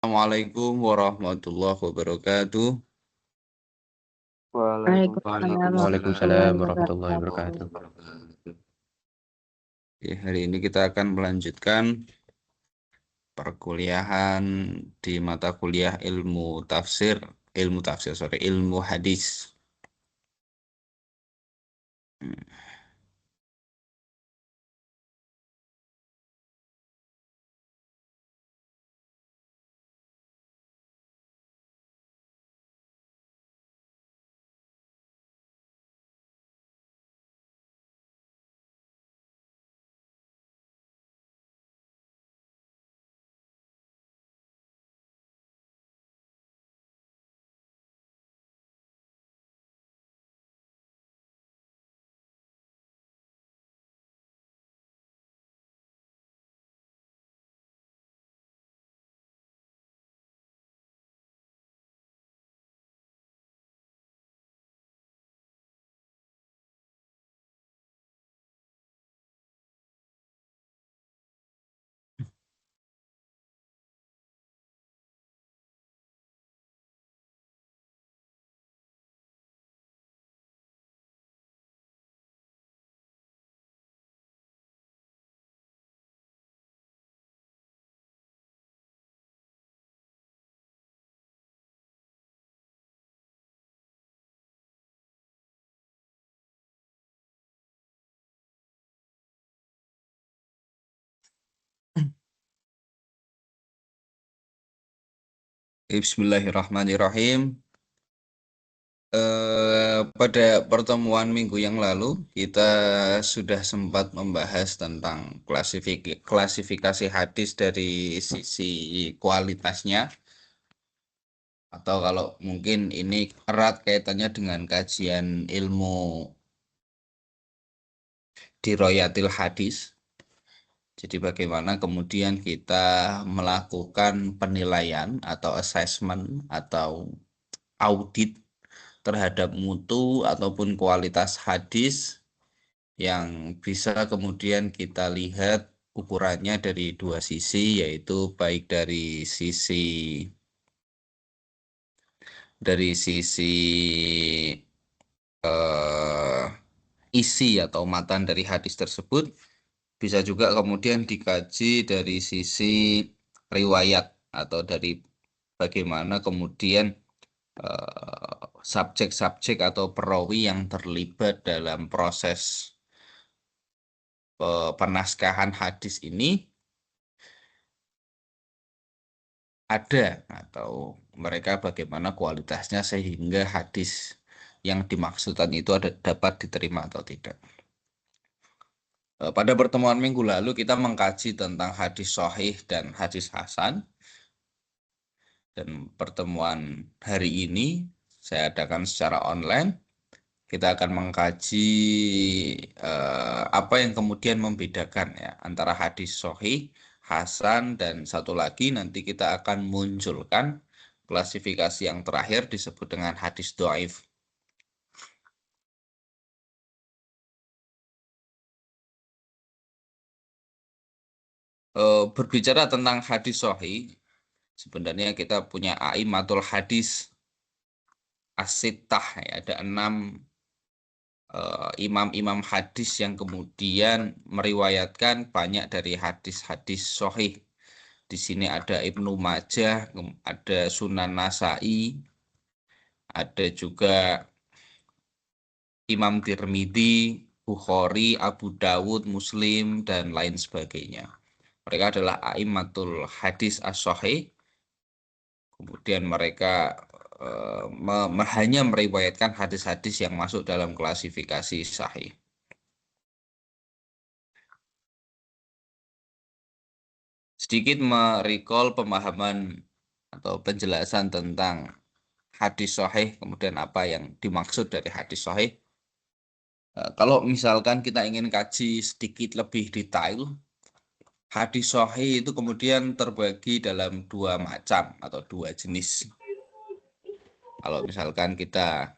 Assalamualaikum warahmatullahi wabarakatuh. Waalaikumsalam Waalaikumsalam warahmatullahi warahmatullahi wabarakatuh. wabarakatuh. Ya, hari ini kita akan melanjutkan perkuliahan di mata kuliah ilmu hadis. Hmm. Bismillahirrahmanirrahim. Pada pertemuan minggu yang lalu, kita sudah sempat membahas tentang klasifikasi hadis dari sisi kualitasnya, atau kalau mungkin ini erat kaitannya dengan kajian ilmu diroyatil hadis. Jadi bagaimana kemudian kita melakukan penilaian atau assessment atau audit terhadap mutu ataupun kualitas hadis yang bisa kemudian kita lihat ukurannya dari dua sisi, yaitu baik dari sisi isi atau matan dari hadis tersebut, bisa juga kemudian dikaji dari sisi riwayat atau dari bagaimana kemudian subjek-subjek atau perawi yang terlibat dalam proses penaskahan hadis ini ada, atau mereka bagaimana kualitasnya sehingga hadis yang dimaksudkan itu dapat diterima atau tidak. Pada pertemuan minggu lalu kita mengkaji tentang hadis sahih dan hadis hasan. Dan pertemuan hari ini saya adakan secara online. Kita akan mengkaji apa yang kemudian membedakan ya antara hadis sahih, hasan, dan satu lagi nanti kita akan munculkan klasifikasi yang terakhir disebut dengan hadis dhaif. Berbicara tentang hadis sahih, sebenarnya kita punya a'immatul hadis as-sittah, ya, ada 6 imam-imam hadis yang kemudian meriwayatkan banyak dari hadis-hadis sahih. Di sini ada Ibnu Majah, ada Sunan Nasai, ada juga Imam Tirmidzi, Bukhari, Abu Dawud, Muslim, dan lain sebagainya. Mereka adalah a'immatul hadis as-sahih. Kemudian mereka hanya meriwayatkan hadis-hadis yang masuk dalam klasifikasi sahih. Sedikit merecall pemahaman atau penjelasan tentang hadis sahih, kemudian apa yang dimaksud dari hadis sahih. Kalau misalkan kita ingin kaji sedikit lebih detail, hadis sahih itu kemudian terbagi dalam 2 macam atau 2 jenis. Kalau misalkan kita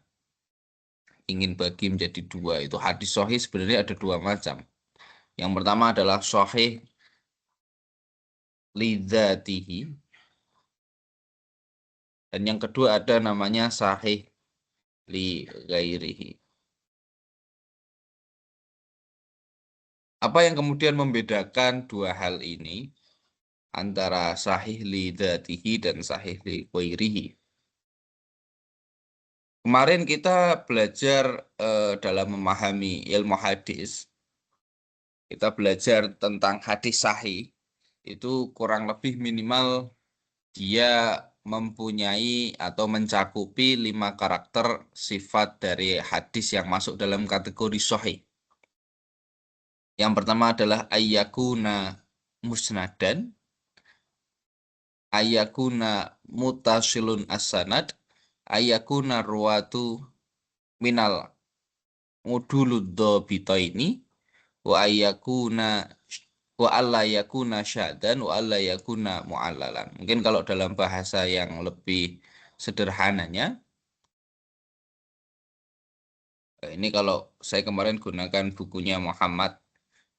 ingin bagi menjadi 2, itu hadis sahih sebenarnya ada 2 macam. Yang pertama adalah sahih lidzatihi, Dan yang kedua ada namanya sahih li ghairihi. Apa yang kemudian membedakan dua hal ini antara sahih li dzatihi dan sahih li ghairihi? Kemarin kita belajar dalam memahami ilmu hadis, kita belajar tentang hadis sahih, itu kurang lebih minimal dia mempunyai atau mencakupi 5 karakter sifat dari hadis yang masuk dalam kategori sahih. Yang pertama adalah ayyakuna musnadan, ayyakuna mutasilun as-sanad, ayyakuna ruwatu minal udulud dhabitaini, wa ayyakuna wa alla yakuna syadan wa alla yakuna mu'allalan. Mungkin kalau dalam bahasa yang lebih sederhananya, ini kalau saya kemarin gunakan bukunya Muhammad,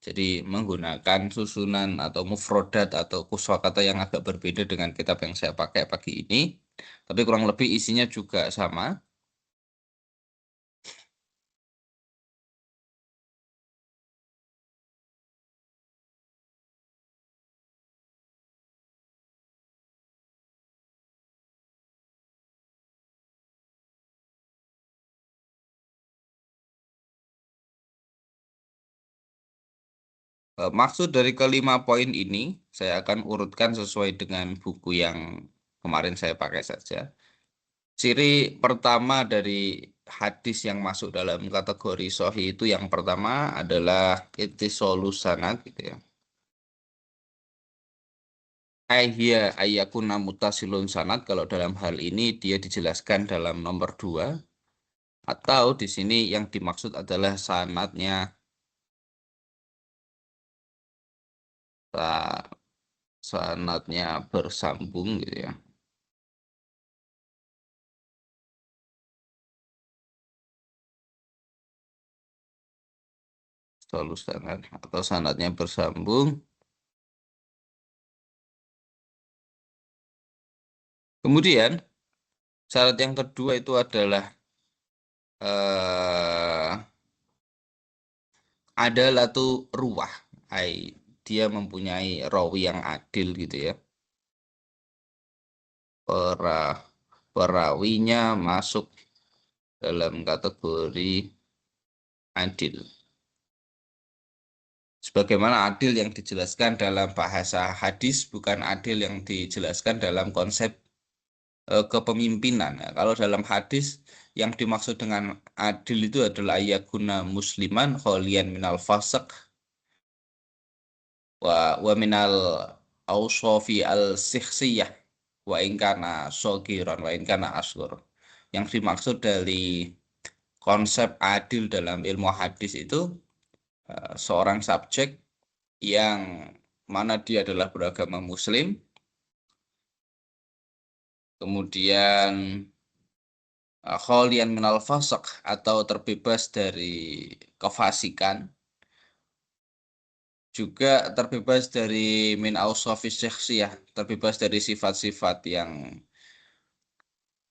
jadi menggunakan susunan atau mufrodat atau kosakata yang agak berbeda dengan kitab yang saya pakai pagi ini, tapi kurang lebih isinya juga sama. Maksud dari kelima poin ini, saya akan urutkan sesuai dengan buku yang kemarin saya pakai saja. Ciri pertama dari hadis yang masuk dalam kategori sahih itu yang pertama adalah ittisalus sanad gitu ya. Aihiya ayyakuna mutasilun sanad, kalau dalam hal ini dia dijelaskan dalam nomor 2, atau di sini yang dimaksud adalah sanadnya sa- sanadnya bersambung gitu ya. Salus sanad atau sanadnya bersambung. Kemudian syarat yang kedua itu adalah eh ada latu ruwah. Hai, dia mempunyai rawi yang adil gitu ya. Para perawinya masuk dalam kategori adil. Sebagaimana adil yang dijelaskan dalam bahasa hadis, bukan adil yang dijelaskan dalam konsep kepemimpinan. Ya, kalau dalam hadis yang dimaksud dengan adil itu adalah ayakuna musliman kholian minal fasaq wa minal ausofi al sikhsiyah wa ingkana sogiron wa ingkana asgur. Yang dimaksud dari konsep adil dalam ilmu hadis itu seorang subjek yang mana dia adalah beragama muslim, kemudian kholian minal fasaq atau terbebas dari kefasikan, juga terbebas dari min ausofis syakhsiyah, terbebas dari sifat-sifat yang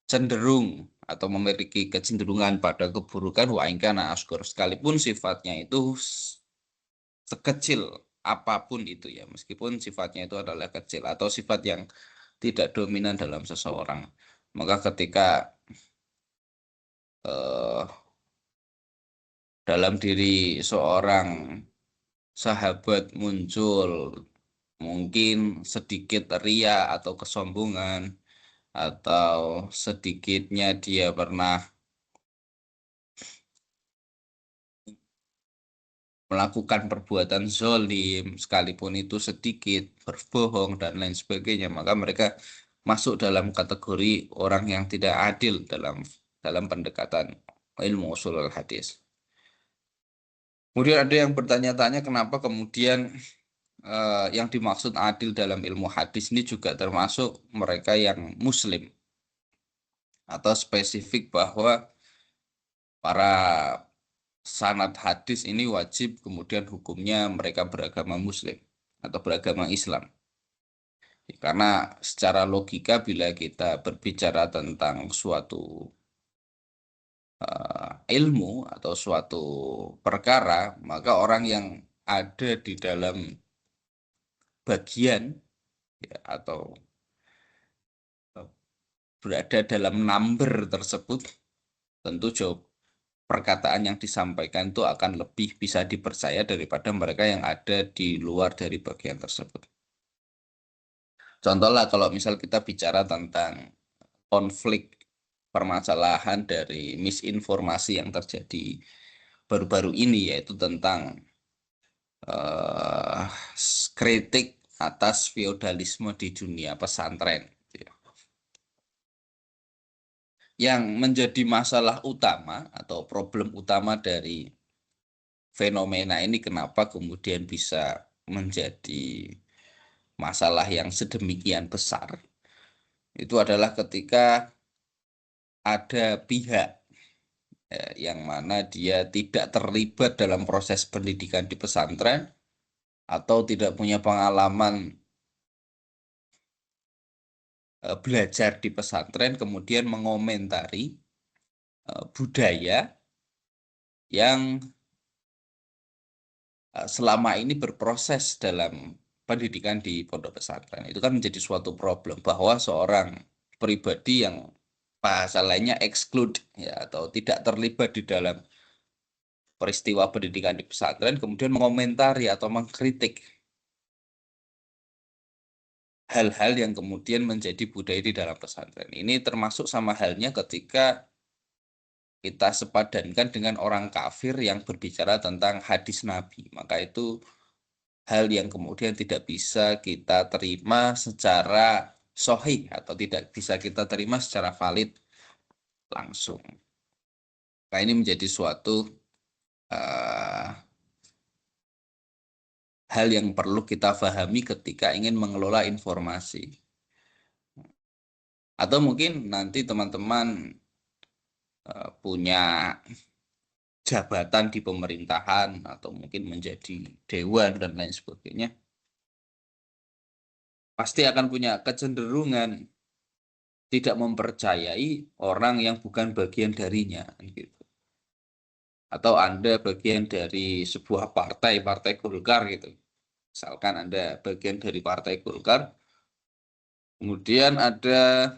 cenderung atau memiliki kecenderungan pada keburukan wa ingkana asgur, sekalipun sifatnya itu sekecil apapun itu ya, meskipun sifatnya itu adalah kecil atau sifat yang tidak dominan dalam seseorang, maka ketika eh, dalam diri seorang sahabat muncul mungkin sedikit ria atau kesombongan, atau sedikitnya dia pernah melakukan perbuatan zolim, sekalipun itu sedikit, berbohong, dan lain sebagainya, maka mereka masuk dalam kategori orang yang tidak adil dalam pendekatan ilmu ushul hadis. Kemudian ada yang bertanya-tanya kenapa kemudian yang dimaksud adil dalam ilmu hadis ini juga termasuk mereka yang muslim, atau spesifik bahwa para sanad hadis ini wajib kemudian hukumnya mereka beragama muslim atau beragama Islam. Karena secara logika bila kita berbicara tentang suatu ilmu atau suatu perkara, maka orang yang ada di dalam bagian ya, atau berada dalam number tersebut, tentu jawab perkataan yang disampaikan itu akan lebih bisa dipercaya daripada mereka yang ada di luar dari bagian tersebut. Contohlah kalau misal kita bicara tentang konflik permasalahan dari misinformasi yang terjadi baru-baru ini, yaitu tentang eh, kritik atas feodalisme di dunia pesantren. Yang menjadi masalah utama atau problem utama dari fenomena ini, kenapa kemudian bisa menjadi masalah yang sedemikian besar, itu adalah ketika ada pihak yang mana dia tidak terlibat dalam proses pendidikan di pesantren atau tidak punya pengalaman belajar di pesantren, kemudian mengomentari budaya yang selama ini berproses dalam pendidikan di pondok pesantren. Itu kan menjadi suatu problem bahwa seorang pribadi yang bahasa lainnya exclude ya, atau tidak terlibat di dalam peristiwa pendidikan di pesantren kemudian mengomentari atau mengkritik hal-hal yang kemudian menjadi budaya di dalam pesantren. Ini termasuk sama halnya ketika kita sepadankan dengan orang kafir yang berbicara tentang hadis Nabi. Maka itu hal yang kemudian tidak bisa kita terima secara sahih atau tidak bisa kita terima secara valid langsung. Nah, ini menjadi suatu uh, hal yang perlu kita pahami ketika ingin mengelola informasi. Atau mungkin nanti teman-teman punya jabatan di pemerintahan atau mungkin menjadi dewan dan lain sebagainya, pasti akan punya kecenderungan tidak mempercayai orang yang bukan bagian darinya, gitu. Atau Anda bagian dari sebuah partai, Partai Golkar gitu. Misalkan Anda bagian dari Partai Golkar, kemudian ada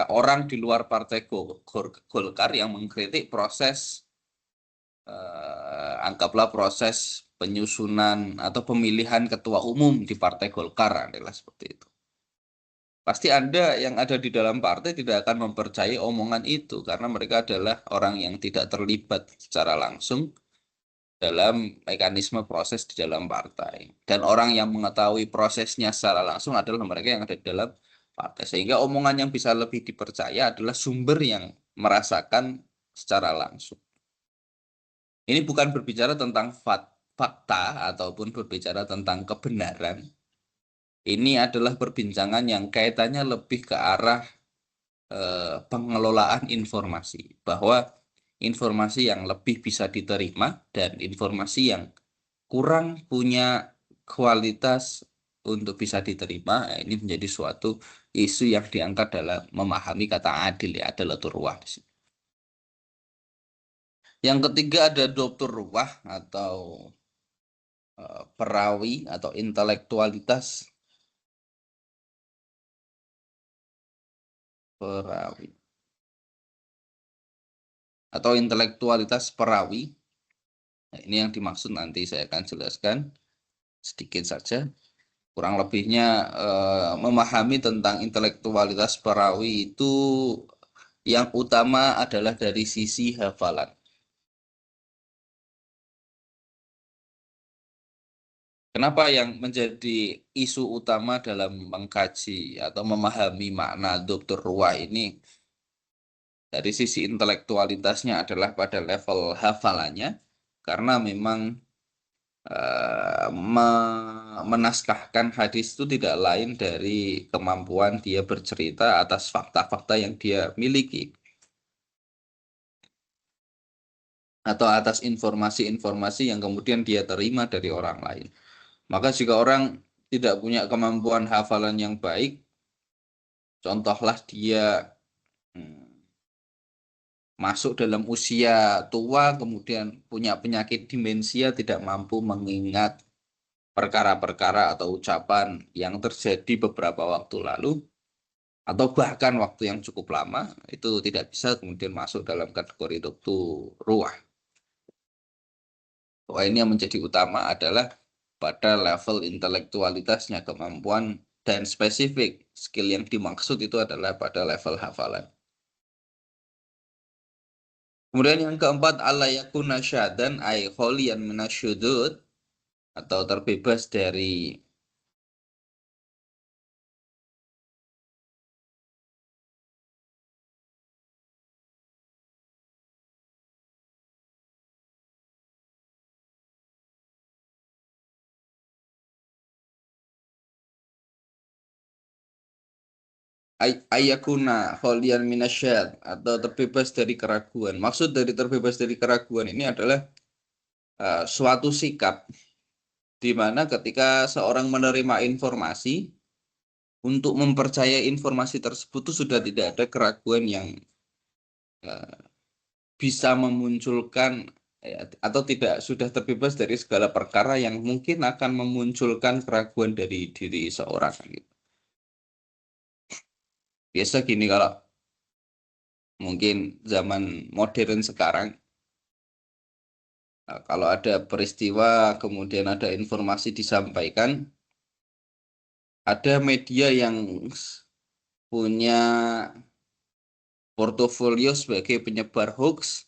orang di luar Partai Golkar yang mengkritik proses, anggaplah proses penyusunan atau pemilihan ketua umum di Partai Golkar adalah seperti itu. Pasti Anda yang ada di dalam partai tidak akan mempercayai omongan itu karena mereka adalah orang yang tidak terlibat secara langsung dalam mekanisme proses di dalam partai. Dan orang yang mengetahui prosesnya secara langsung adalah mereka yang ada di dalam partai. Sehingga omongan yang bisa lebih dipercaya adalah sumber yang merasakan secara langsung. Ini bukan berbicara tentang fakta ataupun berbicara tentang kebenaran. Ini adalah perbincangan yang kaitannya lebih ke arah pengelolaan informasi, bahwa informasi yang lebih bisa diterima dan informasi yang kurang punya kualitas untuk bisa diterima, ini menjadi suatu isu yang diangkat dalam memahami kata adil, ya, adalatul ruwah. Yang ketiga ada dokter ruwah atau perawi atau intelektualitas perawi atau intelektualitas perawi. Nah, ini yang dimaksud nanti saya akan jelaskan sedikit saja. Kurang lebihnya memahami tentang intelektualitas perawi itu yang utama adalah dari sisi hafalan. Kenapa yang menjadi isu utama dalam mengkaji atau memahami makna dokter ruwah ini dari sisi intelektualitasnya adalah pada level hafalannya, karena memang menaskahkan hadis itu tidak lain dari kemampuan dia bercerita atas fakta-fakta yang dia miliki atau atas informasi-informasi yang kemudian dia terima dari orang lain. Maka jika orang tidak punya kemampuan hafalan yang baik, contohlah dia masuk dalam usia tua, kemudian punya penyakit demensia, tidak mampu mengingat perkara-perkara atau ucapan yang terjadi beberapa waktu lalu, atau bahkan waktu yang cukup lama, itu tidak bisa kemudian masuk dalam kategori doktu ruah. Wah, ini yang menjadi utama adalah pada level intelektualitasnya, kemampuan dan spesifik skill yang dimaksud itu adalah pada level hafalan. Kemudian yang keempat, alla yakuna syadan ay kholian minasyudud, atau terbebas dari ayakuna kholian minasyad, atau terbebas dari keraguan. Maksud dari terbebas dari keraguan ini adalah suatu sikap di mana ketika seorang menerima informasi, untuk mempercayai informasi tersebut itu sudah tidak ada keraguan yang uh, bisa memunculkan, atau tidak, sudah terbebas dari segala perkara yang mungkin akan memunculkan keraguan dari diri seorang gitu. Biasa gini, kalau mungkin zaman modern sekarang, kalau ada peristiwa kemudian ada informasi disampaikan, ada media yang punya portofolio sebagai penyebar hoax,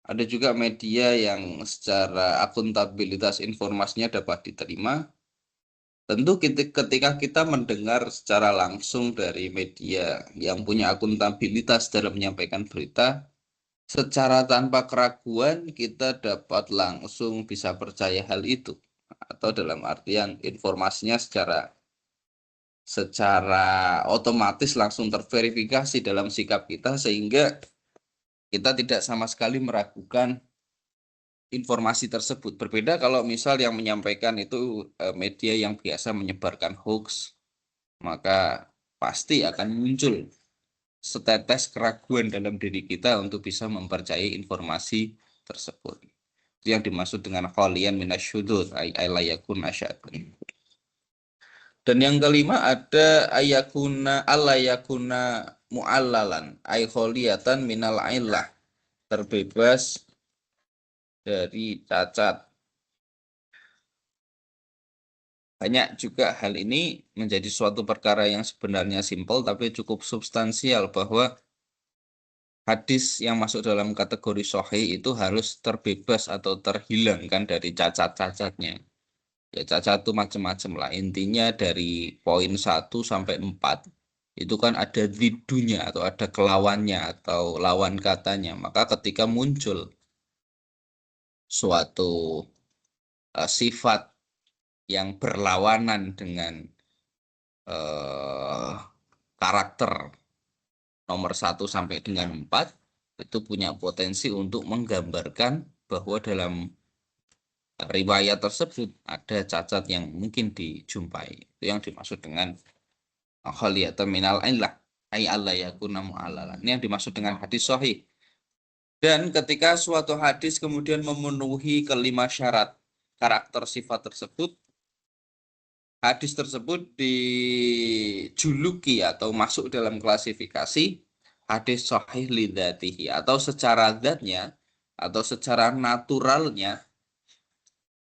ada juga media yang secara akuntabilitas informasinya dapat diterima. Tentu ketika kita mendengar secara langsung dari media yang punya akuntabilitas dalam menyampaikan berita, secara tanpa keraguan kita dapat langsung bisa percaya hal itu. Atau dalam artian informasinya secara otomatis langsung terverifikasi dalam sikap kita, sehingga kita tidak sama sekali meragukan informasi tersebut. Berbeda kalau misal yang menyampaikan itu media yang biasa menyebarkan hoax, maka pasti akan muncul setetes keraguan dalam diri kita untuk bisa mempercayai informasi tersebut. Itu yang dimaksud dengan khalian minasyudud, ay la yakun asyadun. Dan yang kelima ada ayakuna alayakuna mu'allalan ay kholiyatan minal illah, terbebas dari cacat. Banyak juga hal ini menjadi suatu perkara yang sebenarnya simpel tapi cukup substansial, bahwa hadis yang masuk dalam kategori sahih itu harus terbebas atau terhilangkan dari cacat-cacatnya. Ya, cacat itu macam-macam lah. Intinya dari poin 1 sampai 4 itu kan ada zidunya atau ada kelawannya atau lawan katanya. Maka ketika muncul suatu sifat yang berlawanan dengan eh, karakter nomor 1 sampai dengan 4, itu punya potensi untuk menggambarkan bahwa dalam riwayat tersebut ada cacat yang mungkin dijumpai. Itu yang dimaksud dengan khaliyatan minal illah ay alla yakuna mu'allalan. Ini yang dimaksud dengan hadis sahih. Dan ketika suatu hadis kemudian memenuhi kelima syarat karakter sifat tersebut, hadis tersebut dijuluki atau masuk dalam klasifikasi hadis sahih lidzatihi, atau secara zatnya atau secara naturalnya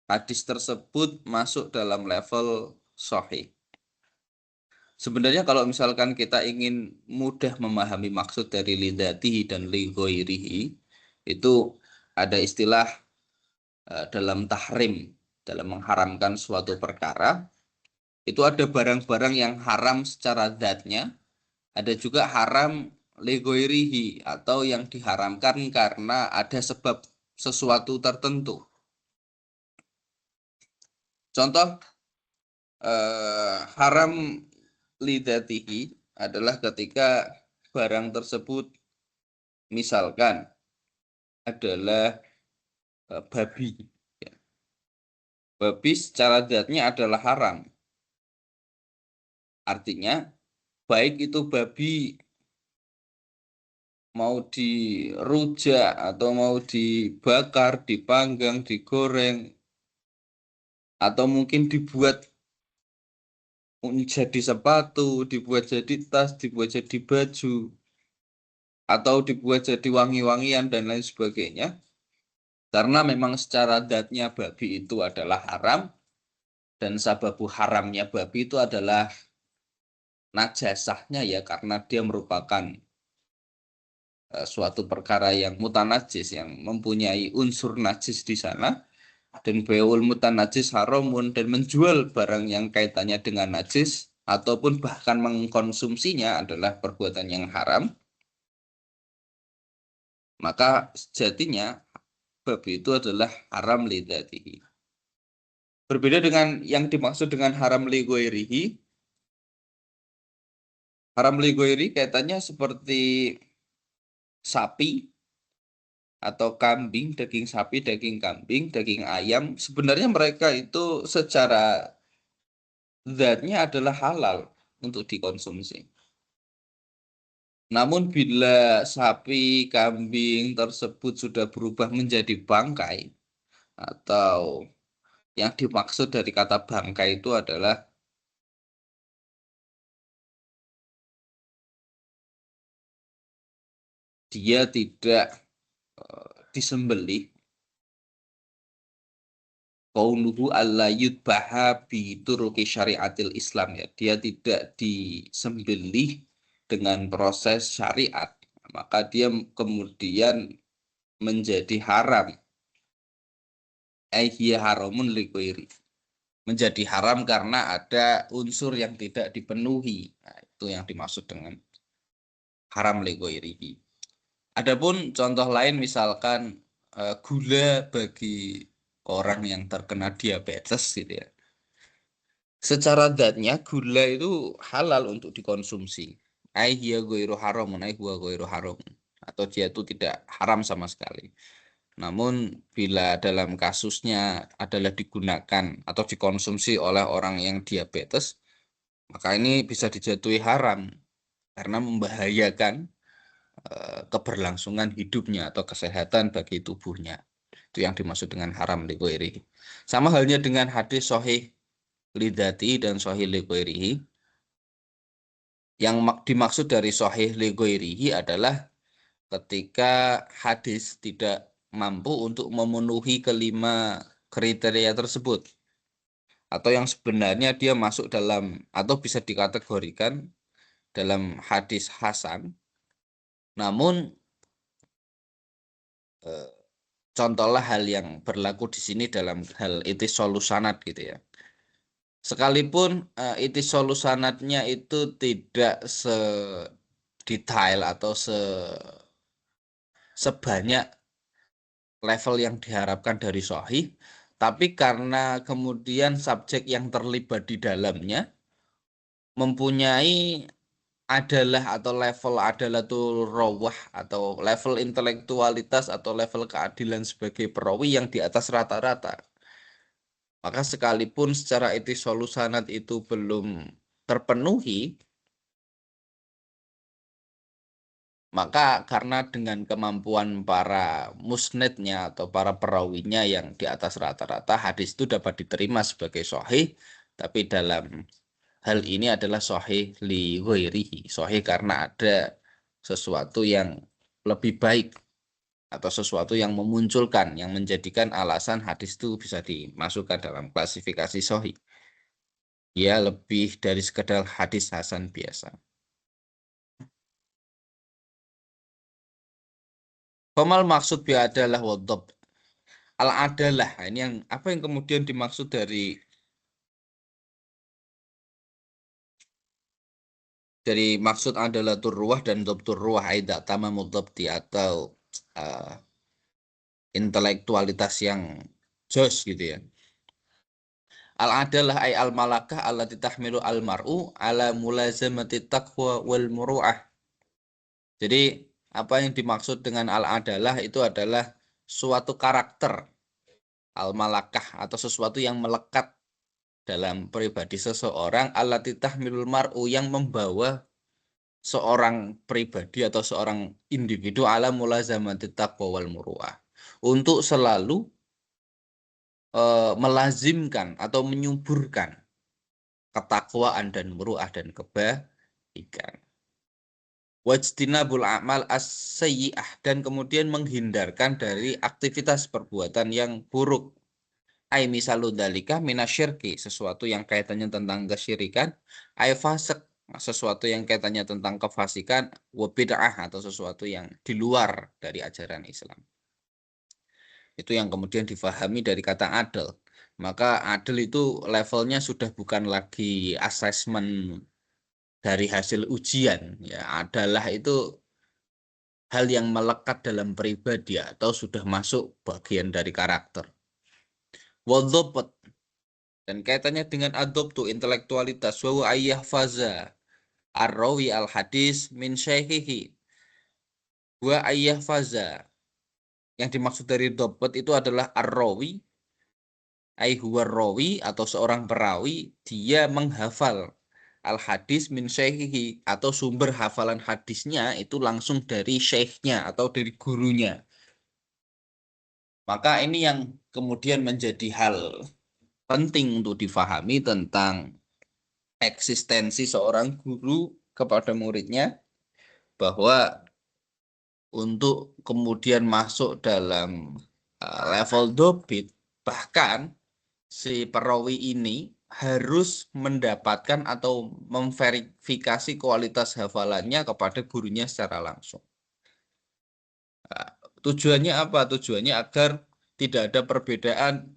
hadis tersebut masuk dalam level sahih. Sebenarnya kalau misalkan kita ingin mudah memahami maksud dari lidzatihi dan li ghairihi, itu ada istilah dalam tahrim, dalam mengharamkan suatu perkara. Itu ada barang-barang yang haram secara zatnya, ada juga haram li ghairihi, atau yang diharamkan karena ada sebab sesuatu tertentu. Contoh haram lidzatihi adalah ketika barang tersebut misalkan adalah babi. babi secara zatnya adalah haram. Artinya, baik itu babi mau dirujak atau mau dibakar, dipanggang, digoreng, atau mungkin dibuat jadi sepatu, dibuat jadi tas, dibuat jadi baju, atau dibuat jadi wangi-wangian dan lain sebagainya. Karena memang secara zatnya babi itu adalah haram, dan sababu haramnya babi itu adalah najasahnya ya, karena dia merupakan suatu perkara yang mutanajis, yang mempunyai unsur najis di sana. Dan beul mutanajis haramun, dan menjual barang yang kaitannya dengan najis ataupun bahkan mengkonsumsinya adalah perbuatan yang haram. Maka sejatinya babi itu adalah haram lidzatihi. Berbeda dengan yang dimaksud dengan haram li ghairihi. Haram li ghairi kaitannya seperti sapi atau kambing, daging sapi, daging kambing, daging ayam. Sebenarnya mereka itu secara zatnya adalah halal untuk dikonsumsi. Namun bila sapi, kambing tersebut sudah berubah menjadi bangkai, atau yang dimaksud dari kata bangkai itu adalah dia tidak disembelih, kaunuhu alla yudbaha bi turuki syariatil Islam ya. Dia tidak disembelih dengan proses syariat. Maka dia kemudian menjadi haram. Hiya haramun liqairi. Menjadi haram karena ada unsur yang tidak dipenuhi. Nah, itu yang dimaksud dengan haram liqairihi. Adapun contoh lain misalkan gula bagi orang yang terkena diabetes gitu ya. Secara zatnya gula itu halal untuk dikonsumsi. Hiya ghairu haramun, huwa ghairu haram. Atau dia itu tidak haram sama sekali. Namun bila dalam kasusnya adalah digunakan atau dikonsumsi oleh orang yang diabetes, maka ini bisa dijatuhi haram karena membahayakan keberlangsungan hidupnya atau kesehatan bagi tubuhnya. Itu yang dimaksud dengan haram liqairihi. Sama halnya dengan hadis sahih lidzati dan sahih liqairihi. Yang dimaksud dari sahih liqairihi adalah ketika hadis tidak mampu untuk memenuhi kelima kriteria tersebut, atau yang sebenarnya dia masuk dalam atau bisa dikategorikan dalam hadis hasan, namun contohlah hal yang berlaku di sini dalam hal itis solusanat gitu ya. Sekalipun itis solusanatnya itu tidak sedetail atau sebanyak level yang diharapkan dari sahih, tapi karena kemudian subjek yang terlibat di dalamnya mempunyai adalah atau level adalah tuh rawah atau level intelektualitas atau level keadilan sebagai perawi yang di atas rata-rata. Maka sekalipun secara etis solusanat itu belum terpenuhi, maka karena dengan kemampuan para musnednya atau para perawinya yang di atas rata-rata, hadis itu dapat diterima sebagai sahih, tapi dalam hal ini adalah sahih li ghairihi, sahih karena ada sesuatu yang lebih baik atau sesuatu yang memunculkan, yang menjadikan alasan hadis itu bisa dimasukkan dalam klasifikasi sahih. Ya, lebih dari sekedar hadis hasan biasa. Pemal maksud bi adalah wadab. Al adalah. Ini yang apa yang kemudian dimaksud dari maksud adalah turruah dan dobtur ruah aidak tamamud dabti atau uh, intelektualitas yang jos gitu ya. Al adalah ay al malakah allati tahmilu al mar'u ala mulazamati taqwa wal muru'ah. Jadi apa yang dimaksud dengan al adalah itu adalah suatu karakter al-malakah atau sesuatu yang melekat dalam pribadi seseorang, allati tahmilul mar'u yang membawa seorang pribadi atau seorang individu ala mulazamati taqwa wal muru'ah untuk selalu melazimkan atau menyuburkan ketakwaan dan muru'ah dan kebaikan. Wajtinabul amal as-sayyi'ah dan kemudian menghindarkan dari aktivitas perbuatan yang buruk. Ai misalu dalika minasyirki, sesuatu yang kaitannya tentang kesyirikan, ai fasik, sesuatu yang kaitannya tentang kefasikan, wa bid'ah atau sesuatu yang di luar dari ajaran Islam. Itu yang kemudian difahami dari kata adil. Maka adil itu levelnya sudah bukan lagi asesmen dari hasil ujian, ya adalah itu hal yang melekat dalam pribadi atau sudah masuk bagian dari karakter. Wadzobat dan kaitannya dengan adoptu intelektualitas wa ayah faza arrawi al hadis min syaihihi wa ayah faza, yang dimaksud dari dobat itu adalah arrawi ai huwa rawi atau seorang perawi, dia menghafal al hadis min syaihihi atau sumber hafalan hadisnya itu langsung dari syekhnya atau dari gurunya. Maka ini yang kemudian menjadi hal penting untuk difahami tentang eksistensi seorang guru kepada muridnya, bahwa untuk kemudian masuk dalam level dobit, bahkan si perawi ini harus mendapatkan atau memverifikasi kualitas hafalannya kepada gurunya secara langsung. Tujuannya apa? Tujuannya agar tidak ada perbedaan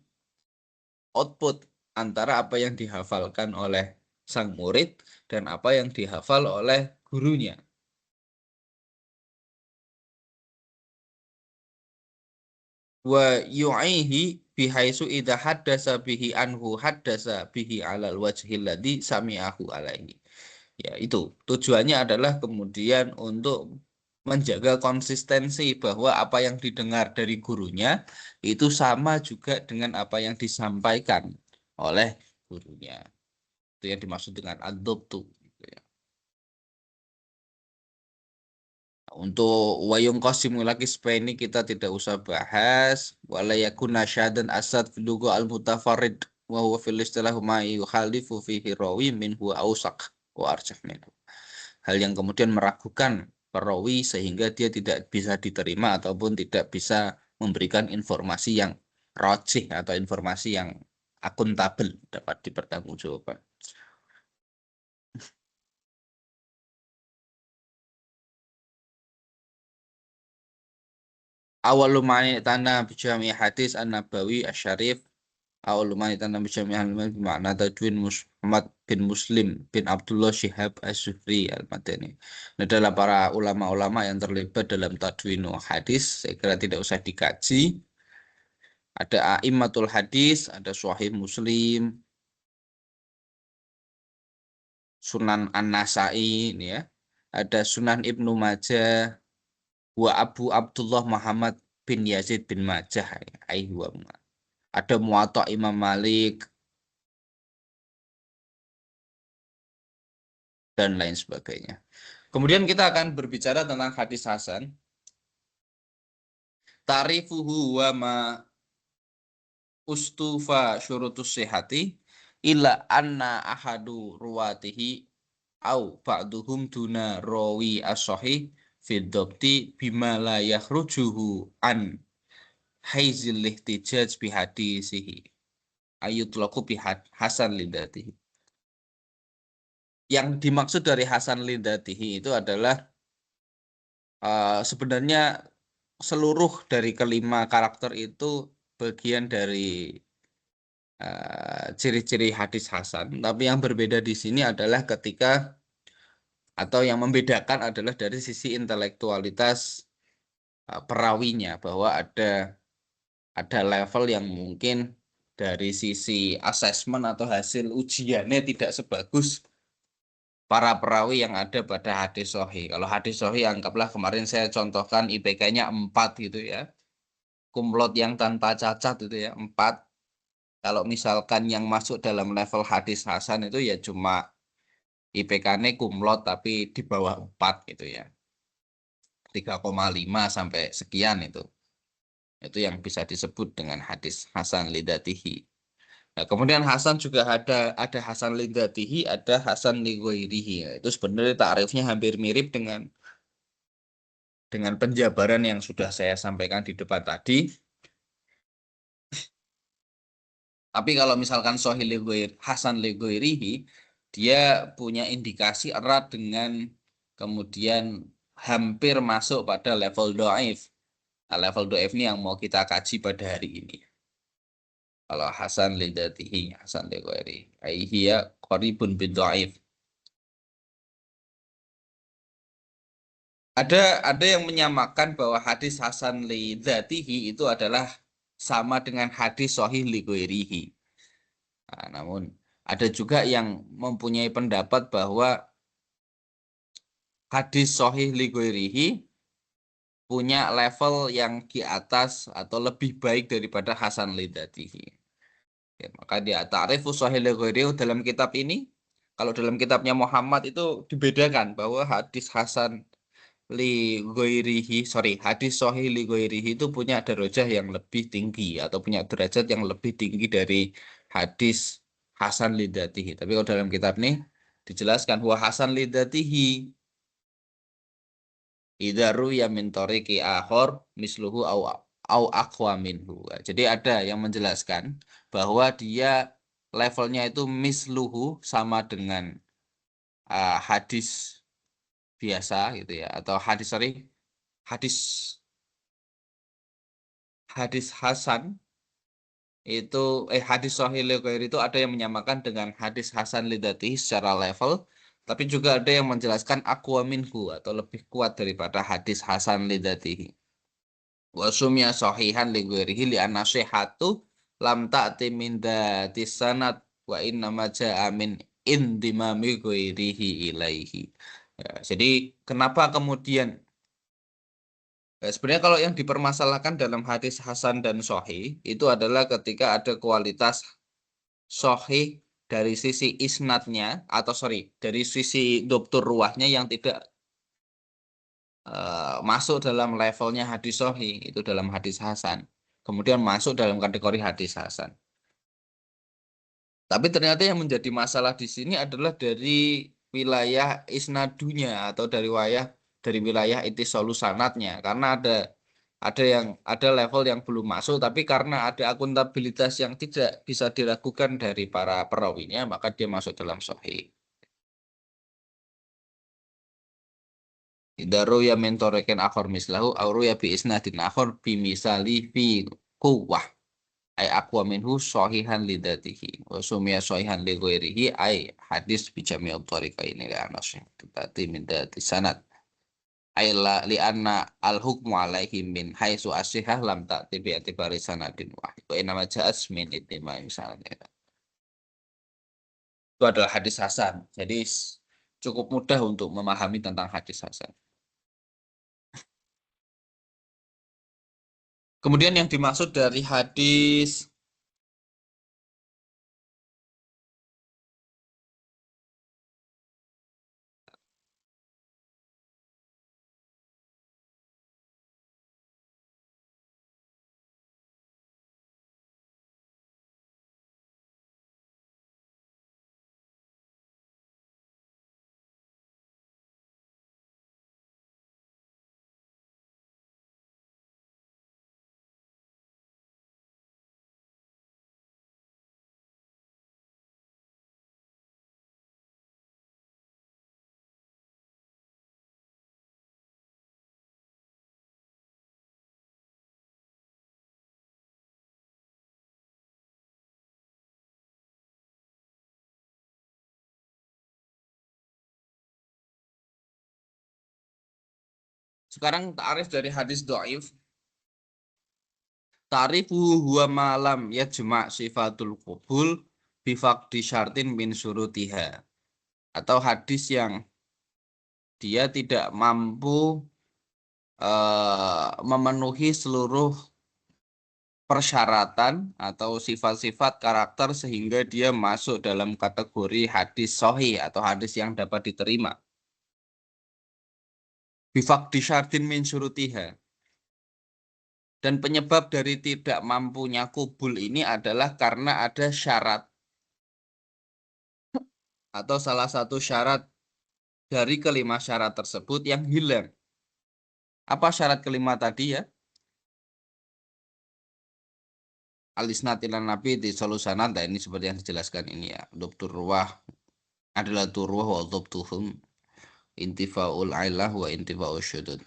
output antara apa yang dihafalkan oleh sang murid dan apa yang dihafal oleh gurunya. Wa yu'ihi bihaisu idha haddasa bihi anhu haddasa bihi alal wajhil ladhi sami'ahu alaihi. Ya, itu tujuannya adalah kemudian untuk menjaga konsistensi bahwa apa yang didengar dari gurunya itu sama juga dengan apa yang disampaikan oleh gurunya. Itu yang dimaksud dengan ad-dhabtu. Untuk wayung qasimu lagi supaya ini kita tidak usah bahas. Wala yakuna syadan asad filugo al-mutafarid wa huwa fil istilah ma yukhalifu fihi rawi min huwa awsaq wa arjah minhu. Hal yang kemudian meragukan perawi sehingga dia tidak bisa diterima ataupun tidak bisa memberikan informasi yang rajih atau informasi yang akuntabel dapat dipertanggungjawabkan. Awalu mani tanah bijami hadis an-nabawi asyarif. Awal tanam bijami al-ilmi bermakna tadwin Muhammad bin Muslim bin Abdullah Syihab Az-Zuhri al-Madani. Ini adalah para ulama-ulama yang terlibat dalam tadwin hadis. Saya kira tidak usah dikaji. Ada a'immatul hadis, ada Sahih Muslim, Sunan An-Nasai, ini ya. Ada Sunan Ibnu Majah, wa Abu Abdullah Muhammad bin Yazid bin Majah. Ada Muwatta Imam Malik, dan lain sebagainya. Kemudian kita akan berbicara tentang hadis hasan. Tarifuhu wa ma ustufa syurutus sihati illa anna ahadu ruwatihi au ba'duhum duna rawi as-sahih fid dhabti bima la yakhrujuhu an haizil ihtijaj bihadisihi ayutlaqu bihad hasan lidatihi. Yang dimaksud dari hasan lidatihi itu adalah sebenarnya seluruh dari kelima karakter itu bagian dari ciri-ciri hadis hasan, tapi yang berbeda di sini adalah ketika atau yang membedakan adalah dari sisi intelektualitas perawinya, bahwa ada level yang mungkin dari sisi asesmen atau hasil ujiannya tidak sebagus para perawi yang ada pada hadis sahih. Kalau hadis sahih anggaplah kemarin saya contohkan IPK-nya 4 gitu ya. kumlot yang tanpa cacat itu ya 4. Kalau misalkan yang masuk dalam level hadis hasan itu ya cuma IPK-nya kumlot tapi di bawah 4 gitu ya. 3,5 sampai sekian itu. Itu yang bisa disebut dengan hadis hasan lidatihi. Nah, kemudian hasan juga ada hasan lidatihi, ada hasan lighairihi. Nah, itu sebenarnya takrifnya hampir mirip dengan penjabaran yang sudah saya sampaikan di depan tadi. Tapi kalau misalkan Sahih Hasan Lighairihi, dia punya indikasi erat dengan kemudian hampir masuk pada level do'if. Nah, level do'if ini yang mau kita kaji pada hari ini. Kalau Hasan Lidatihi, Hasan Lighairihi. Aihiya qaribun bin do'if. Ada yang menyamakan bahwa hadis Hasan Lidatihi itu adalah sama dengan hadis Sahih Lighairihi. Nah, namun ada juga yang mempunyai pendapat bahwa hadis Sahih li ghairihi punya level yang di atas atau lebih baik daripada Hasan li dzatihi. Ya, maka dia ta'rifus Sahih li ghairihi dalam kitab ini, kalau dalam kitabnya Muhammad itu dibedakan bahwa hadis Hasan li ghairihi, hadis Sahih li ghairihi itu punya derajat yang lebih tinggi atau punya derajat yang lebih tinggi dari hadis Hasan li dzatihi. Tapi kalau dalam kitab ini dijelaskan bahwa Hasan li dzatihi idza ya min tariqi akhor misluhu au aqwa minhu. Jadi ada yang menjelaskan bahwa dia levelnya itu misluhu sama dengan hadis biasa gitu ya atau hadis hadis hasan itu hadis sahih li ghairi itu ada yang menyamakan dengan hadis hasan lidzatihi secara level, tapi juga ada yang menjelaskan aqwa minhu atau lebih kuat daripada hadis hasan lidzatihi. Wasumya sahihan li ghairihi li anna sihhatu lam ta'ti min dzati sanad wa inna ma ja'a min indimami ghairihi ilaihi. Ya, jadi kenapa kemudian sebenarnya kalau yang dipermasalahkan dalam hadis hasan dan sahih itu adalah ketika ada kualitas sahih dari sisi isnadnya atau dari sisi dokter ruwahnya yang tidak masuk dalam levelnya hadis sahih itu dalam hadis hasan, kemudian masuk dalam kategori hadis hasan. Tapi ternyata yang menjadi masalah di sini adalah dari wilayah isnadunya atau dari wilayah itisolu sanatnya, karena ada level yang belum masuk, tapi karena ada akuntabilitas yang tidak bisa diragukan dari para perawinya, maka dia masuk dalam sahih. Daru ya mentoreken akhor mislahu auru ya bi isnadin akhor bi misali fi quwwah ay aqwa minhu sahihan lidatihi wa sumiya sahihan li ghairihi ay hadis bi jami'ut tariqaini la nasih tati min dati sanad ay la li anna al hukmu alaihi min haitsu asihah lam ta'ti bi atibari sanadin wahid wa inna ma ja'as min ittima misalnya. Itu adalah hadis hasan. Jadi cukup mudah untuk memahami tentang hadis hasan. Kemudian yang dimaksud dari hadis sekarang ta'arif dari hadis dhaif. Ta'rifu huwa malam yajma' sifatul qubul bifaqdi syartin min surutiha. Atau hadis yang dia tidak mampu memenuhi seluruh persyaratan atau sifat-sifat karakter sehingga dia masuk dalam kategori hadis sahih atau hadis yang dapat diterima. Bifaqdi syartin min syurutiha. Dan penyebab dari tidak mampunya kubul ini adalah karena ada syarat atau salah satu syarat dari kelima syarat tersebut yang hilang. Apa syarat kelima tadi ya? Al-isnad ila nabi di solusanat, nah ini seperti yang dijelaskan ini ya. Dhabtur ruwah adalah turwah wa dhabtuhum intifaul ailah wa intifaul syudud.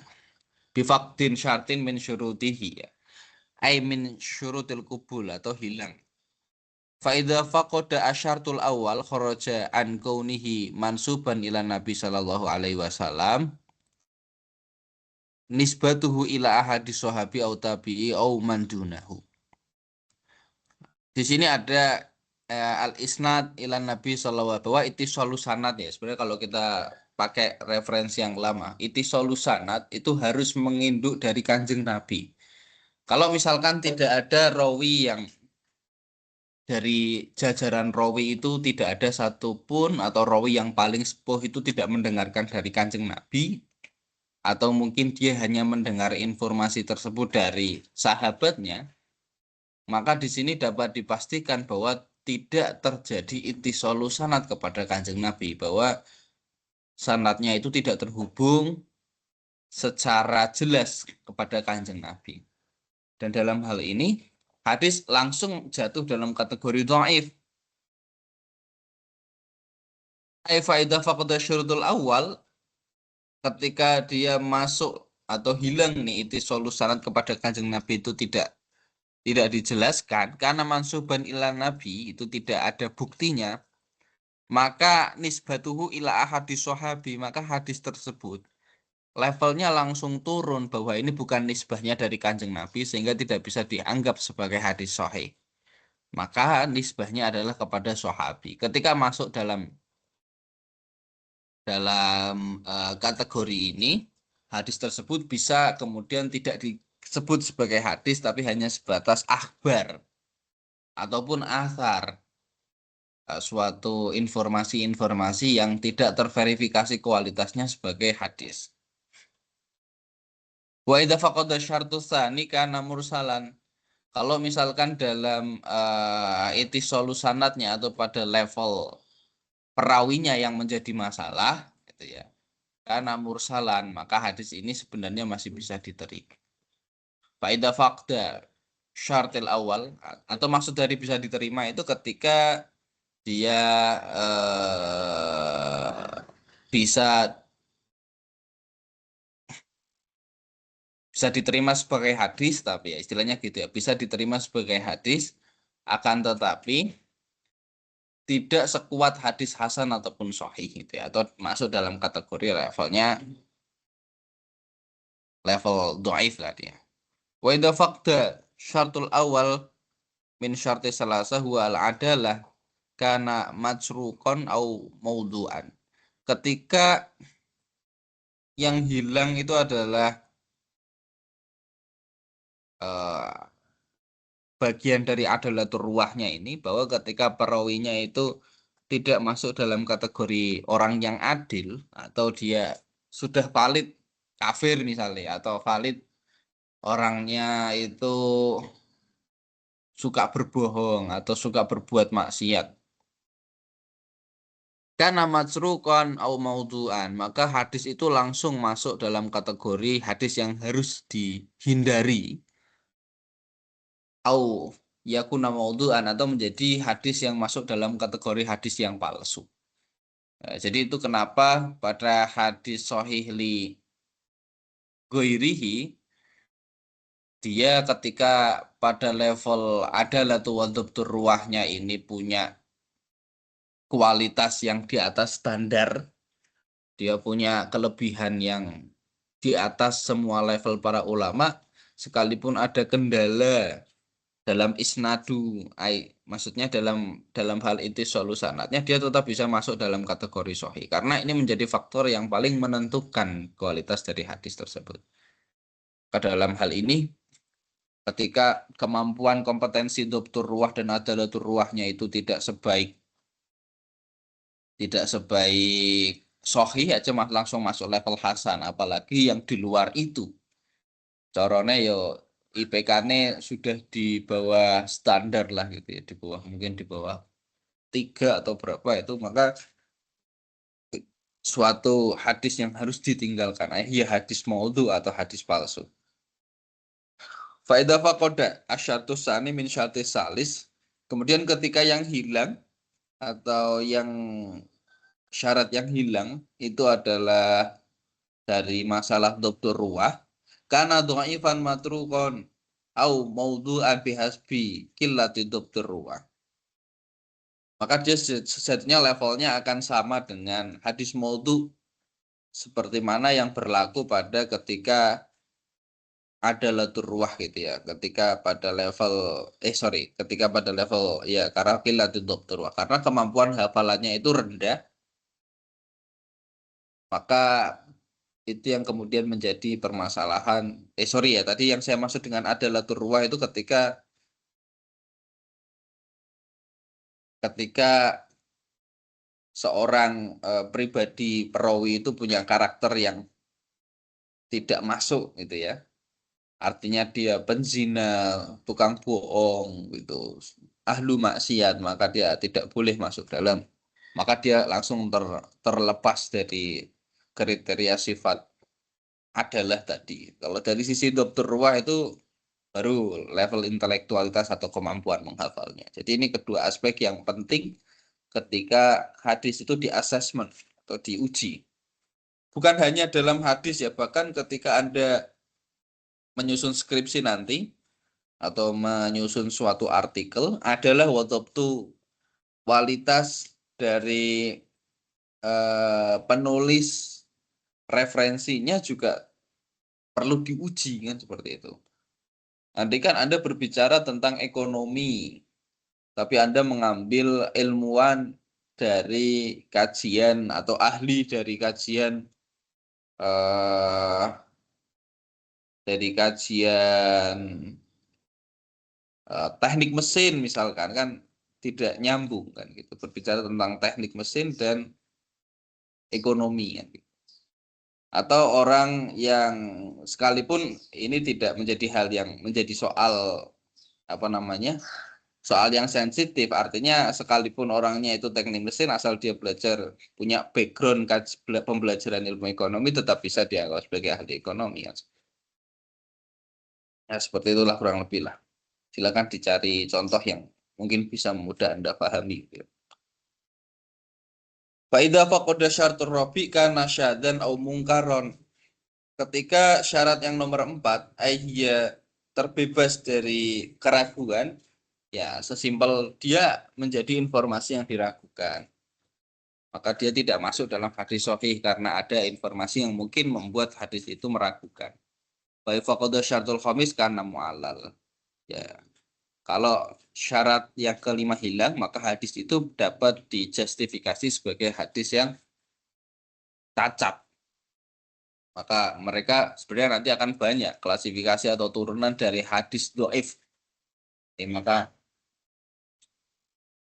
Bifaqdin syartin min syurutihi ya. Ay min syurutil kubul atau hilang. Faidha faqoda asyartul awal kharaja an kaunihi mansuban ila nabi sallallahu alaihi wasallam nisbatuhu ila ahadis sahabi au tabi'i au man dunahu. Di sini ada al-isnad ilan Nabi sallallahu alaihi wasallam ittisalu sanad ya. Sebenarnya kalau kita pakai referensi yang lama, ittisalu sanad itu harus menginduk dari Kanjeng Nabi. Kalau misalkan tidak ada rawi yang dari jajaran rawi itu tidak ada satupun atau rawi yang paling sepuh itu tidak mendengarkan dari Kanjeng Nabi, atau mungkin dia hanya mendengar informasi tersebut dari sahabatnya, maka di sini dapat dipastikan bahwa tidak terjadi ittisalu sanad kepada Kanjeng Nabi, bahwa sanadnya itu tidak terhubung secara jelas kepada Kanjeng Nabi. Dan dalam hal ini hadis langsung jatuh dalam kategori dhaif. Fa idza faqada syurutul awal, ketika dia masuk atau hilang nih ittisalu sanad kepada Kanjeng Nabi itu tidak dijelaskan karena mansuban ilan nabi itu tidak ada buktinya, maka nisbatuhu ila ahadis sahabi, maka hadis tersebut levelnya langsung turun bahwa ini bukan nisbahnya dari Kanjeng Nabi sehingga tidak bisa dianggap sebagai hadis sahih. Maka nisbahnya adalah kepada sahabi. Ketika masuk dalam kategori ini, hadis tersebut bisa kemudian tidak disebut sebagai hadis tapi hanya sebatas akhbar ataupun athar, suatu informasi-informasi yang tidak terverifikasi kualitasnya sebagai hadis. Wa idza faqada syartu tsani kana mursalan. Kalau misalkan dalam ittisalu sanadnya atau pada level perawinya yang menjadi masalah gitu ya, karena mursalan, maka hadis ini sebenarnya masih bisa diterima. Fa idza faqda syartil awal, atau maksud dari bisa diterima itu ketika dia bisa diterima sebagai hadis, tapi ya istilahnya gitu ya, bisa diterima sebagai hadis, akan tetapi tidak sekuat hadis hasan ataupun sahih gitu ya, atau masuk dalam kategori levelnya level dhaif lah dia. Wa idza faqda syartul awal min syarti salasa huwa al-adalah kana majruqan au maudhu'an. Ketika yang hilang itu adalah bagian dari adalatur ruwahnya ini, bahwa ketika perawinya itu tidak masuk dalam kategori orang yang adil, atau dia sudah valid kafir misalnya, atau valid orangnya itu suka berbohong atau suka berbuat maksiat, karena matsruqan au maudhu'an, maka hadis itu langsung masuk dalam kategori hadis yang harus dihindari, au yakuna maudhu'an, atau menjadi hadis yang masuk dalam kategori hadis yang palsu. Jadi itu kenapa pada hadis sahih li ghairihi, dia ketika pada level adalatu wa dhabtur ruwahnya ini punya kualitas yang di atas standar, dia punya kelebihan yang di atas semua level para ulama, sekalipun ada kendala dalam isnadu, maksudnya dalam hal itu solusanatnya, dia tetap bisa masuk dalam kategori sahih, karena ini menjadi faktor yang paling menentukan kualitas dari hadis tersebut. Pada dalam hal ini, ketika kemampuan kompetensi dokter ruwah dan adalatur ruwahnya itu tidak sebaik sohih aja langsung masuk level hasan, apalagi yang di luar itu. Corone yo IPK-nya sudah di bawah standar lah gitu ya, di bawah mungkin di bawah 3 atau berapa itu, maka suatu hadis yang harus ditinggalkan, ya hadis maudhu atau hadis palsu. Faedah fakoda asyartus sani min syartis salis. Kemudian ketika yang hilang atau yang syarat yang hilang itu adalah dari masalah dokter ruwah, karena dhaifan matrukon au maudhu'an bihasbi qillati dokter ruwah. Maka dia sejatinya levelnya akan sama dengan hadis maudhu, seperti mana yang berlaku pada ketika ada latur ruwah gitu ya, ketika pada level ketika pada level ya karena qillati dokter ruwah, karena kemampuan hafalannya itu rendah, maka itu yang kemudian menjadi permasalahan. Ya, tadi yang saya maksud dengan adalatur ruwah itu ketika seorang pribadi perawi itu punya karakter yang tidak masuk gitu ya. Artinya dia penzina, tukang bohong gitu, ahlu maksiat, maka dia tidak boleh masuk dalam. Maka dia langsung terlepas dari kriteria sifat adalah tadi. Kalau dari sisi dokter ruwah itu baru level intelektualitas atau kemampuan menghafalnya. Jadi ini kedua aspek yang penting ketika hadis itu di assessment atau diuji. Bukan hanya dalam hadis ya, bahkan ketika Anda menyusun skripsi nanti atau menyusun suatu artikel adalah waktu kualitas dari penulis referensinya juga perlu diuji kan seperti itu. Andai kan Anda berbicara tentang ekonomi, tapi Anda mengambil ilmuwan dari kajian atau ahli dari kajian eh, teknik mesin misalkan, kan tidak nyambung kan gitu, berbicara tentang teknik mesin dan ekonomi kan gitu. Atau orang yang sekalipun ini tidak menjadi hal yang menjadi soal apa namanya, soal yang sensitif, artinya sekalipun orangnya itu teknik mesin, asal dia belajar punya background pembelajaran ilmu ekonomi, tetap bisa dianggap sebagai ahli ekonomi kan. Ya seperti itulah kurang lebih lah. Silakan dicari contoh yang mungkin bisa mudah Anda pahami gitu. Faidha faqada syartur rabi kana syadan au mungkaron. Ketika syarat yang nomor 4, ia terbebas dari keraguan, ya sesimpel dia menjadi informasi yang diragukan, maka dia tidak masuk dalam hadis sahih karena ada informasi yang mungkin membuat hadis itu meragukan. Baik faqada syartul khamis kana mu'allal. Ya, kalau syarat yang kelima hilang, maka hadis itu dapat dijustifikasi sebagai hadis yang cacat. Maka mereka sebenarnya nanti akan banyak klasifikasi atau turunan dari hadis doif. Maka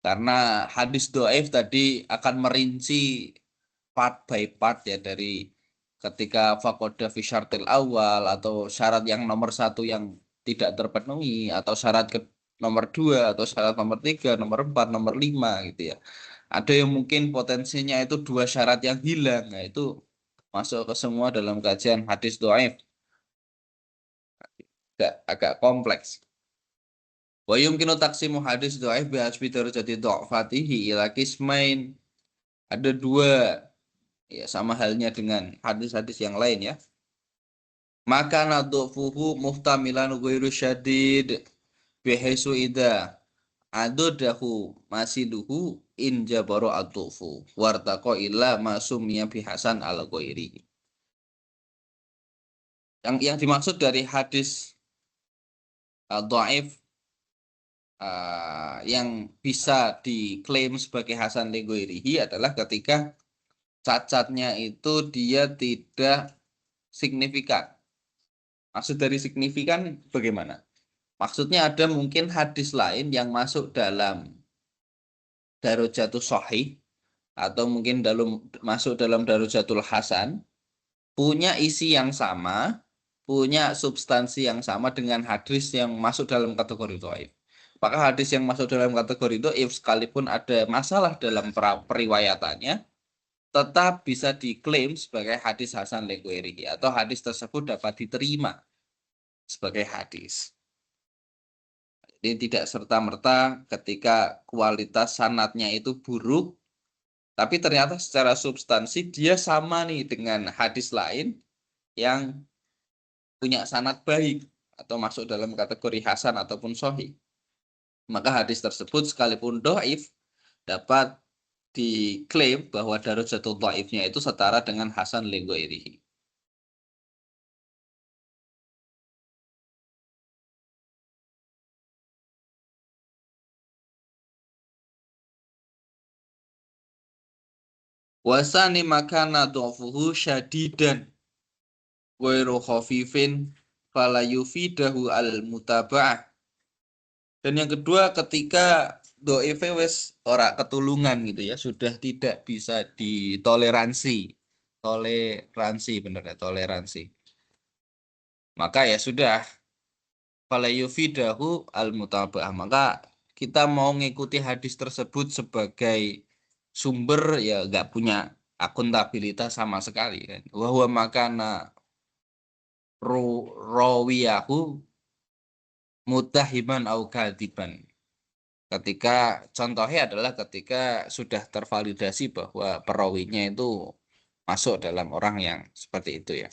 karena hadis doif tadi akan merinci part by part ya, dari ketika fakoda fi syartil awal atau syarat yang nomor 1 yang tidak terpenuhi, atau syarat nomor 2 atau syarat nomor 3, nomor 4, nomor 5 gitu ya. Ada yang mungkin potensinya itu 2 syarat yang hilang. Nah, itu masuk ke semua dalam kajian hadis doif. Agak kompleks. Wa yumkinu taksimu hadis dhaif bi hasbi darajati dha'fatihi ila qismain. Ada 2 ya, sama halnya dengan hadis-hadis yang lain ya. Maka nadhufuhu muhtamilan ghairu syadid bihaisu ida adodahu masiluhu in jabaro adhufu wartaqo illa masumnya bihasan ala ghairi. Yang dimaksud dari hadis dhaif yang bisa diklaim sebagai hasan li ghairihi adalah ketika cacatnya itu dia tidak signifikan. Maksud dari signifikan bagaimana? Maksudnya ada mungkin hadis lain yang masuk dalam Darojatul Sahih atau mungkin masuk dalam Darojatul Hasan, punya isi yang sama, punya substansi yang sama dengan hadis yang masuk dalam kategori dhaif. Maka hadis yang masuk dalam kategori dhaif sekalipun ada masalah dalam periwayatannya, tetap bisa diklaim sebagai hadis hasan li ghairihi atau hadis tersebut dapat diterima sebagai hadis. Jadi tidak serta-merta ketika kualitas sanadnya itu buruk, tapi ternyata secara substansi dia sama nih dengan hadis lain yang punya sanad baik atau masuk dalam kategori hasan ataupun sahih. Maka hadis tersebut sekalipun dhaif dapat diklaim bahwa darajatul dhaifnya itu setara dengan hasan li ghairihi. Wasani makana dhafuhu syadidan ghairu khafifin fala yufidahu al mutaba'ah. Dan yang kedua ketika dhaif wis ora ketulungan gitu ya, sudah tidak bisa ditoleransi. Toleransi benar ya, toleransi. Maka ya sudah, fala yufidahu al mutaba'ah. Maka kita mau ngikuti hadis tersebut sebagai sumber ya nggak punya akuntabilitas sama sekali kan. Wa huwa makana rawiyahu mutahiman au kadiban. Ketika contohnya adalah ketika sudah tervalidasi bahwa perawinya itu masuk dalam orang yang seperti itu ya,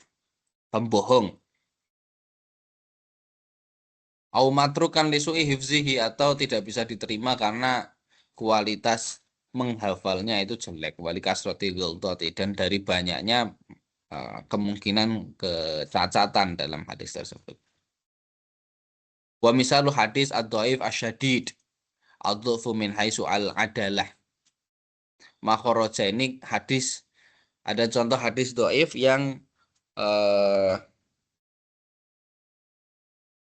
pembohong. Au matrukan lisu'i hifzihi atau tidak bisa diterima karena kualitas menghafalnya itu jelek, wali kasroti ghaltati, dan dari banyaknya kemungkinan kecacatan dalam hadis tersebut. Wa misalu hadis ad-dhaif asyadid ad-dhafu min haitsu al-adalah. Makharaja ini hadis, ada contoh hadis dhaif yang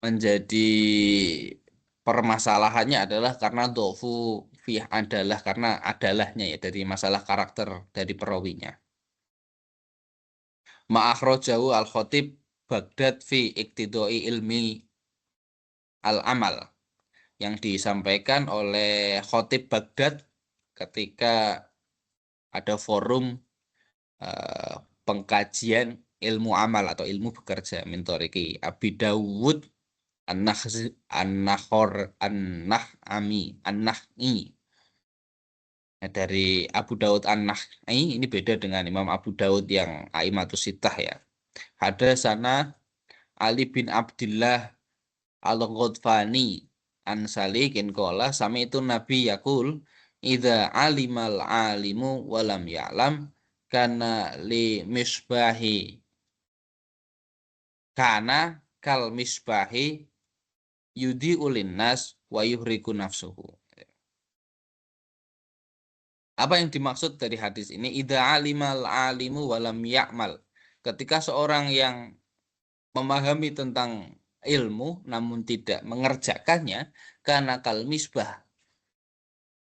menjadi permasalahannya adalah karena dhafu fi adalah, karena adalahnya ya, dari masalah karakter dari perawinya. Ma'akhrajahu al-Khatib Baghdad fi iktidai ilmi al-amal, yang disampaikan oleh Khatib Baghdad ketika ada forum eh, pengkajian ilmu amal atau ilmu bekerja mintoriki Abi Dawud An-Nakhor An-Nakhami An-Nakh'i. Nah, dari Abu Dawud An-Nakh'i ini beda dengan Imam Abu Dawud yang Aimatus Sittah ya. Hadasana Ali bin Abdillah Al-Ghadfani an Salikin qala sami itu Nabi yakul idza alimal alimu walam ya'lam kana li misbahi kana kal misbahi yudi ulin nas wa yuhriku nafsuhu. Apa yang dimaksud dari hadis ini? Idza alimal alimu walam ya'mal. Ketika seorang yang memahami tentang ilmu namun tidak mengerjakannya, karena kal misbah,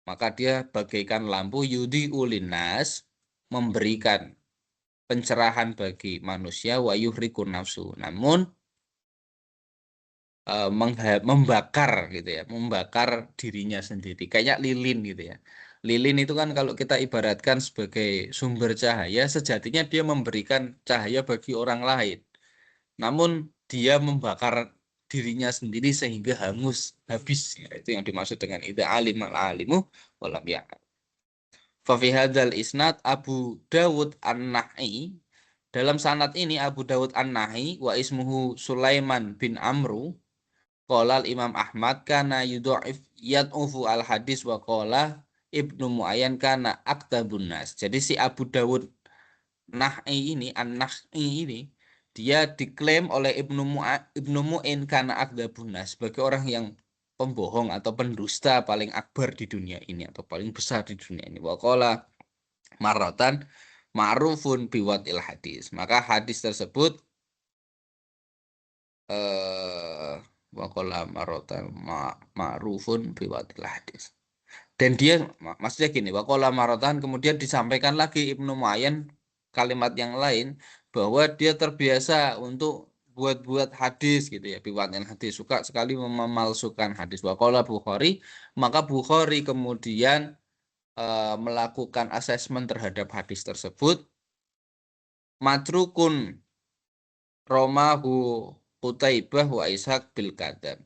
maka dia bagaikan lampu yudi ulinas, memberikan pencerahan bagi manusia, wa yuhriku nafsu, namun membakar gitu ya, membakar dirinya sendiri kayak lilin gitu ya. Lilin itu kan kalau kita ibaratkan sebagai sumber cahaya, sejatinya dia memberikan cahaya bagi orang lain, namun dia membakar dirinya sendiri sehingga hangus habis ya, itu yang dimaksud dengan ida alim al alimu walam ya. Fa fi hadzal isnad Abu Dawud An-Nahi, dalam sanad ini Abu Dawud An-Nahi wa ismuhu Sulaiman bin Amru. Qala Imam Ahmad kana yudha'if yad'ufu al hadis wa qala Ibnu Muayyan kana aktabun nas. Jadi si Abu Dawud Nahi ini, An-Nahi ini, dia diklaim oleh Ibnu Mu'in karena aktabun nas, sebagai orang yang pembohong atau pendusta paling akbar di dunia ini atau paling besar di dunia ini. Wa qala marratan ma'rufun biwadil hadis. Maka hadis tersebut wa qala maratan ma'rufun biwatil hadis. Dan dia maksudnya gini, wa qala maratan kemudian disampaikan lagi Ibnu Muayyan kalimat yang lain bahwa dia terbiasa untuk buat-buat hadis gitu ya, biwatil hadis, suka sekali memalsukan hadis. Wa qala Bukhari, maka Bukhari kemudian melakukan asesmen terhadap hadis tersebut. Matrukun Romahu Qutaibah wa Ishaq bil Qadam.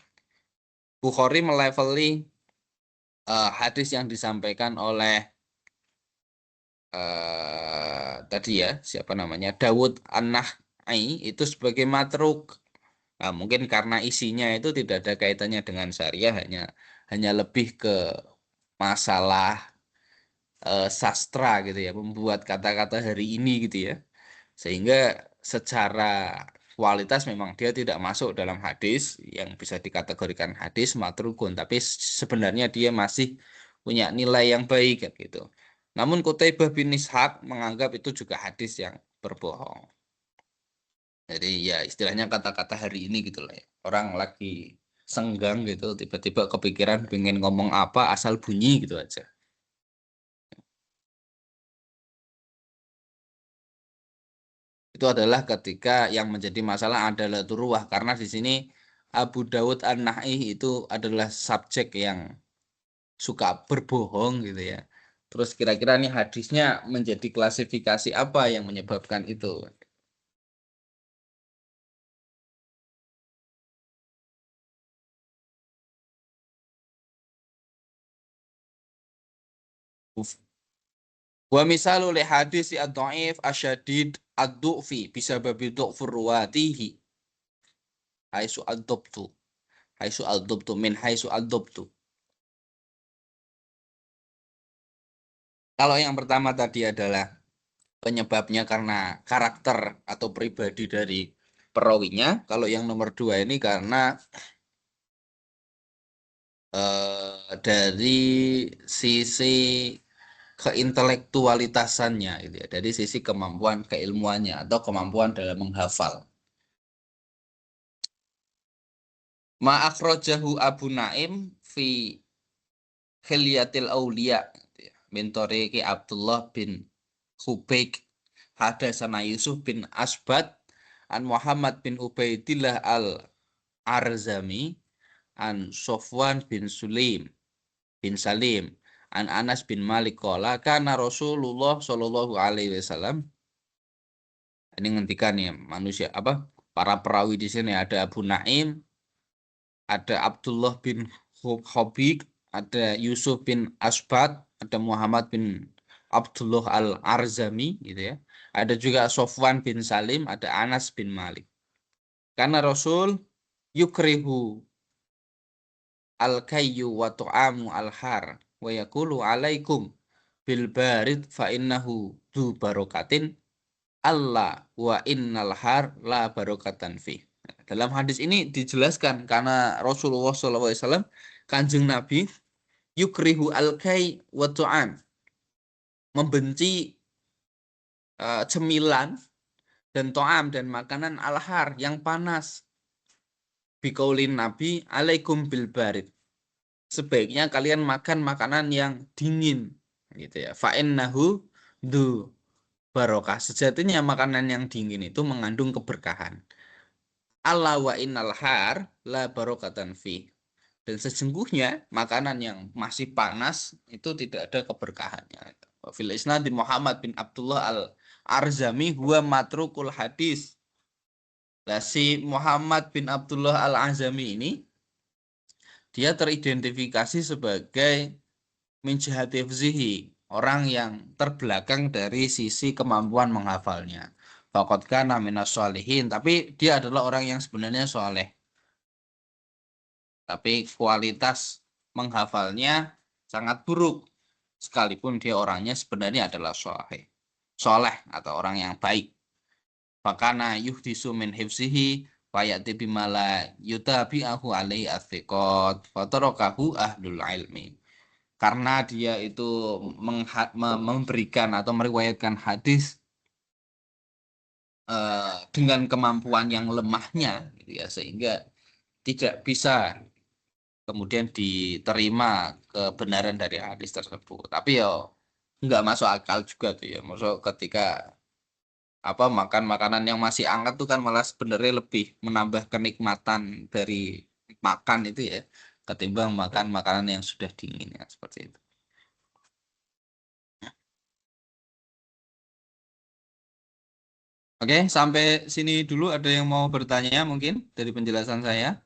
Bukhari meleveli hadis yang disampaikan oleh tadi ya, siapa namanya, Dawud An-Nakhai itu sebagai matruk. Nah, mungkin karena isinya itu tidak ada kaitannya dengan syariah, hanya lebih ke masalah sastra gitu ya, membuat kata-kata hari ini gitu ya. Sehingga secara kualitas memang dia tidak masuk dalam hadis yang bisa dikategorikan hadis matrukun, tapi sebenarnya dia masih punya nilai yang baik kan gitu. Namun Qutaibah bin Ishaq menganggap itu juga hadis yang berbohong. Jadi ya istilahnya kata-kata hari ini gitu lah ya. Orang lagi senggang gitu, tiba-tiba kepikiran pengen ngomong apa asal bunyi gitu aja. Itu adalah ketika yang menjadi masalah adalah turuah, karena di sini Abu Dawud An-Na'i itu adalah subjek yang suka berbohong gitu ya. Terus kira-kira nih hadisnya menjadi klasifikasi apa yang menyebabkan itu? Wa misalu li hadis ad-dhaif asyadid ad-du'fi bisa babi du'fur ruwatihi haisu ad-dubtu min haisu ad-dubtu. Kalau yang pertama tadi adalah penyebabnya karena karakter atau pribadi dari perawinya. Kalau yang nomor dua ini karena dari sisi keintelektualitasannya, gitu ya, dari sisi kemampuan keilmuannya atau kemampuan dalam menghafal. Ma akhrajahu Abu Naim fi Khilyatil Auliya, gitu ya, min tariqi Abdullah bin Khubayk hadasana Yusuf bin Asbad an Muhammad bin Ubaidillah al-Arzami an Sofwan bin Sulaim bin Salim an Anas bin Malik qala kana Rasulullah sallallahu alaihi wasallam. Ini ngendikan ya manusia apa, para perawi di sini ada Abu Naim, ada Abdullah bin Khabib, ada Yusuf bin Asbad, ada Muhammad bin Abdullah Al-Arzami gitu ya. Ada juga Sofwan bin Salim, ada Anas bin Malik. Karena Rasul yukrihu al-kayyu wa tu'amu al-har wa yakulu alaikum bil barid fa innahu du barokatin Allah wa innal har la barokatan fi. Dalam hadis ini dijelaskan karena Rasulullah SAW, Kanjeng Nabi, yukrihu al-kai wa tu'am, membenci cemilan dan to'am dan makanan al-har yang panas. Bikaulin Nabi alaikum bil barid, sebaiknya kalian makan makanan yang dingin gitu ya. Fa innahu du barokah, sejatinya makanan yang dingin itu mengandung keberkahan. Allah wa innal har la barokatan fi, dan sesungguhnya makanan yang masih panas itu tidak ada keberkahannya. Fil isnad Muhammad bin Abdullah al-Arzami huwa matrukul hadis. Nah, si Muhammad bin Abdullah al-Arzami ini dia teridentifikasi sebagai min jihati hifzihi, orang yang terbelakang dari sisi kemampuan menghafalnya. Faqad kana minas sholihin, tapi dia adalah orang yang sebenarnya soleh. Tapi kualitas menghafalnya sangat buruk, sekalipun dia orangnya sebenarnya adalah soleh atau orang yang baik. Fakana yuhdisu min hifzihi fayati bimala yutabi'ahu alaihi athiqat fatarakahu ahlul ilmi. Karena dia itu memberikan atau meriwayatkan hadis dengan kemampuan yang lemahnya gitu ya, sehingga tidak bisa kemudian diterima kebenaran dari hadis tersebut. Tapi ya nggak masuk akal juga tuh ya. Masuk ketika apa makan makanan yang masih hangat tuh kan malah sebenarnya lebih menambah kenikmatan dari makan itu ya ketimbang makan makanan yang sudah dingin ya seperti itu. Oke, sampai sini dulu ada yang mau bertanya mungkin dari penjelasan saya.